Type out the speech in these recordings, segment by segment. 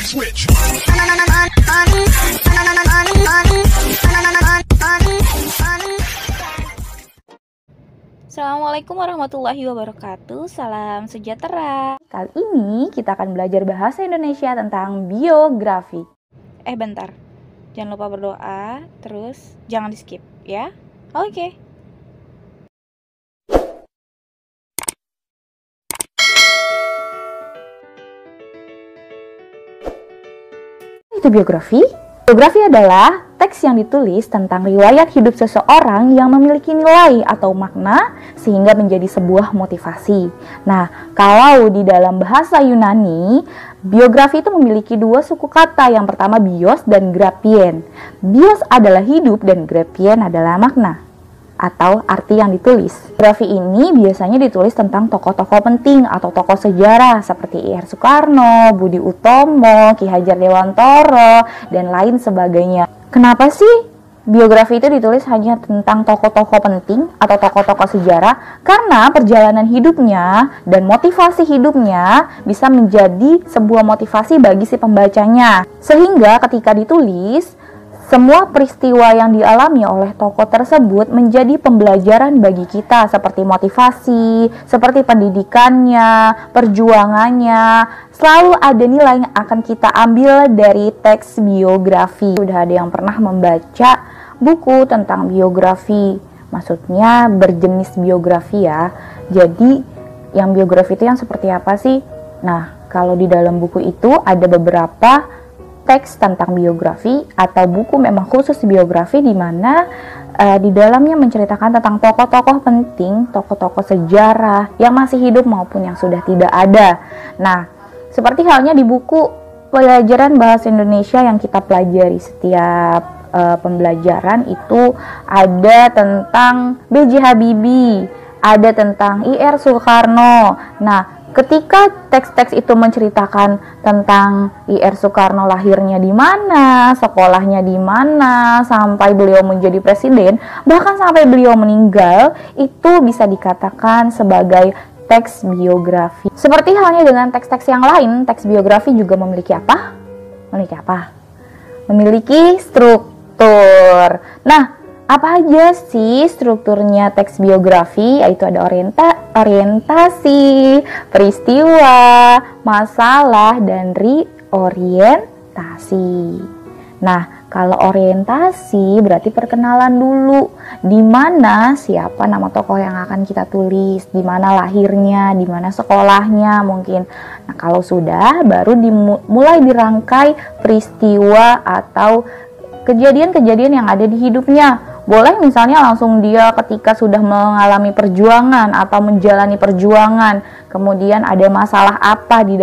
switch. Assalamualaikum warahmatullahi wabarakatuh. Salam sejahtera. Kali ini kita akan belajar bahasa Indonesia tentang biografi. Bentar. Jangan lupa berdoa, terus jangan di-skip ya. Oke. Itu biografi. Biografi adalah teks yang ditulis tentang riwayat hidup seseorang yang memiliki nilai atau makna sehingga menjadi sebuah motivasi. Nah, kalau di dalam bahasa Yunani, biografi itu memiliki dua suku kata. Yang pertama bios dan grapien. Bios adalah hidup dan grapien adalah makna atau arti yang ditulis. Biografi ini biasanya ditulis tentang tokoh-tokoh penting atau tokoh sejarah seperti I.R. Soekarno, Budi Utomo, Ki Hajar Dewantoro, dan lain sebagainya. Kenapa sih biografi itu ditulis hanya tentang tokoh-tokoh penting atau tokoh-tokoh sejarah? Karena perjalanan hidupnya dan motivasi hidupnya bisa menjadi sebuah motivasi bagi si pembacanya. Sehingga ketika ditulis, semua peristiwa yang dialami oleh tokoh tersebut menjadi pembelajaran bagi kita, seperti motivasi, seperti pendidikannya, perjuangannya. Selalu ada nilai yang akan kita ambil dari teks biografi. Sudah ada yang pernah membaca buku tentang biografi, maksudnya berjenis biografi ya. Jadi yang biografi itu yang seperti apa sih? Nah, kalau di dalam buku itu ada beberapa teks tentang biografi atau buku memang khusus biografi di mana di dalamnya menceritakan tentang tokoh-tokoh penting, tokoh-tokoh sejarah yang masih hidup maupun yang sudah tidak ada. Nah, seperti halnya di buku pelajaran bahasa Indonesia yang kita pelajari setiap pembelajaran itu ada tentang B.J. Habibie, ada tentang I.R. Soekarno. Nah, ketika teks-teks itu menceritakan tentang I.R. Soekarno lahirnya di mana, sekolahnya di mana, sampai beliau menjadi presiden, bahkan sampai beliau meninggal, itu bisa dikatakan sebagai teks biografi. Seperti halnya dengan teks-teks yang lain, teks biografi juga memiliki apa? Memiliki struktur. Nah, apa aja sih strukturnya teks biografi? Yaitu ada orientasi, peristiwa, masalah, dan reorientasi. Nah, kalau orientasi berarti perkenalan dulu. Di mana siapa nama tokoh yang akan kita tulis, di mana lahirnya, di mana sekolahnya mungkin. Nah, kalau sudah baru mulai dirangkai peristiwa atau kejadian-kejadian yang ada di hidupnya. Boleh misalnya langsung dia ketika sudah mengalami perjuangan atau menjalani perjuangan, kemudian ada masalah apa di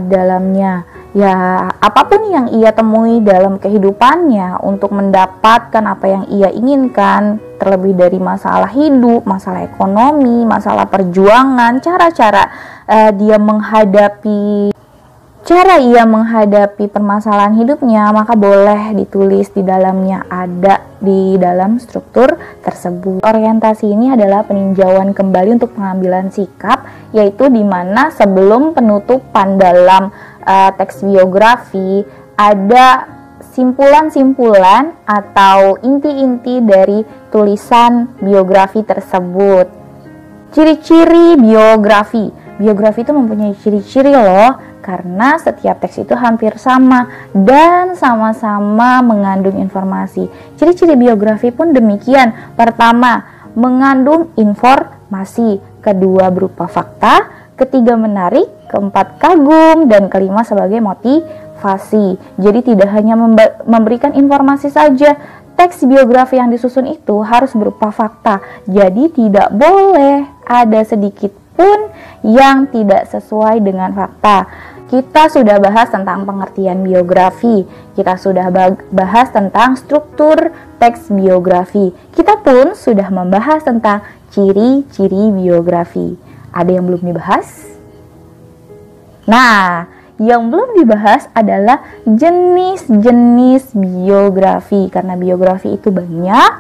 dalamnya. Ya, apapun yang ia temui dalam kehidupannya untuk mendapatkan apa yang ia inginkan, terlebih dari masalah hidup, masalah ekonomi, masalah perjuangan, cara ia menghadapi permasalahan hidupnya, maka boleh ditulis di dalamnya, ada di dalam struktur tersebut. Orientasi ini adalah peninjauan kembali untuk pengambilan sikap, yaitu di mana sebelum penutupan dalam teks biografi ada simpulan-simpulan atau inti-inti dari tulisan biografi tersebut. Ciri-ciri biografi. Biografi itu mempunyai ciri-ciri loh, karena setiap teks itu hampir sama dan sama-sama mengandung informasi. Ciri-ciri biografi pun demikian. Pertama, mengandung informasi. Kedua, berupa fakta. Ketiga, menarik. Keempat, kagum. Dan kelima, sebagai motivasi. Jadi tidak hanya memberikan informasi saja. Teks biografi yang disusun itu harus berupa fakta. Jadi tidak boleh ada sedikit pun yang tidak sesuai dengan fakta. Kita sudah bahas tentang pengertian biografi, kita sudah bahas tentang struktur teks biografi, kita pun sudah membahas tentang ciri-ciri biografi. Ada yang belum dibahas? Nah, yang belum dibahas adalah jenis-jenis biografi, karena biografi itu banyak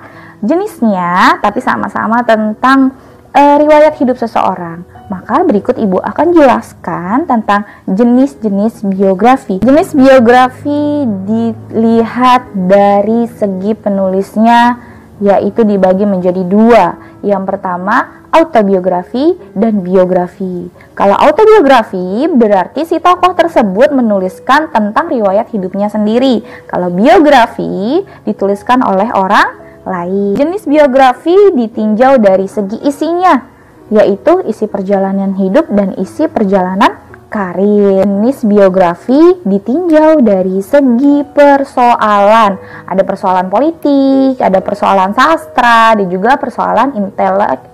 jenisnya, tapi sama-sama tentang riwayat hidup seseorang. Maka berikut Ibu akan jelaskan tentang jenis-jenis biografi. Jenis biografi dilihat dari segi penulisnya, yaitu dibagi menjadi dua. Yang pertama, autobiografi dan biografi. Kalau autobiografi berarti si tokoh tersebut menuliskan tentang riwayat hidupnya sendiri. Kalau biografi dituliskan oleh orang lain. Jenis biografi ditinjau dari segi isinya, yaitu isi perjalanan hidup dan isi perjalanan karir. Jenis biografi ditinjau dari segi persoalan. Ada persoalan politik, ada persoalan sastra, ada juga persoalan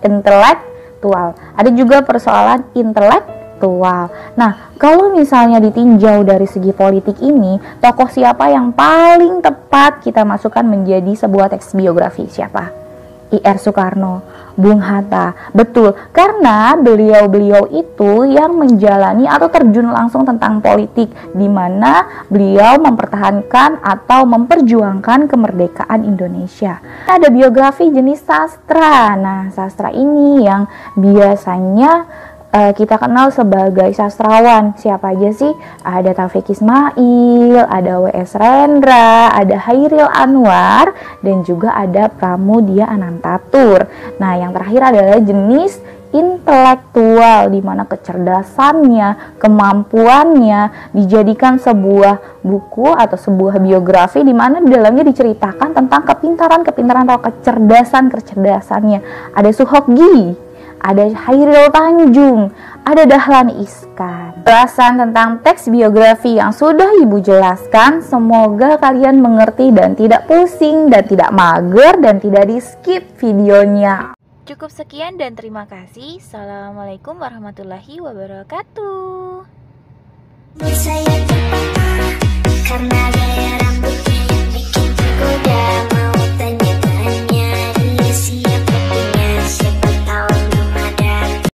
intelektual. Ada juga persoalan intelektual. Nah, kalau misalnya ditinjau dari segi politik ini, tokoh siapa yang paling tepat kita masukkan menjadi sebuah teks biografi? Siapa? I.R. Soekarno, Bung Hatta. Betul, karena beliau-beliau itu yang menjalani atau terjun langsung tentang politik, di mana beliau mempertahankan atau memperjuangkan kemerdekaan Indonesia. Ada biografi jenis sastra. Nah, sastra ini yang biasanya kita kenal sebagai sastrawan. Siapa aja sih? Ada Taufik Ismail, ada W.S. Rendra, ada Hairil Anwar, dan juga ada Pramudia Anantatur. Nah, yang terakhir adalah jenis intelektual, di mana kecerdasannya, kemampuannya dijadikan sebuah buku atau sebuah biografi, di mana di dalamnya diceritakan tentang kepintaran atau kecerdasannya. Ada Suhokgi, ada Hairil Tanjung, ada Dahlan Iskan. Penjelasan tentang teks biografi yang sudah Ibu jelaskan, semoga kalian mengerti dan tidak pusing dan tidak mager dan tidak di skip videonya. Cukup sekian dan terima kasih. Assalamualaikum warahmatullahi wabarakatuh.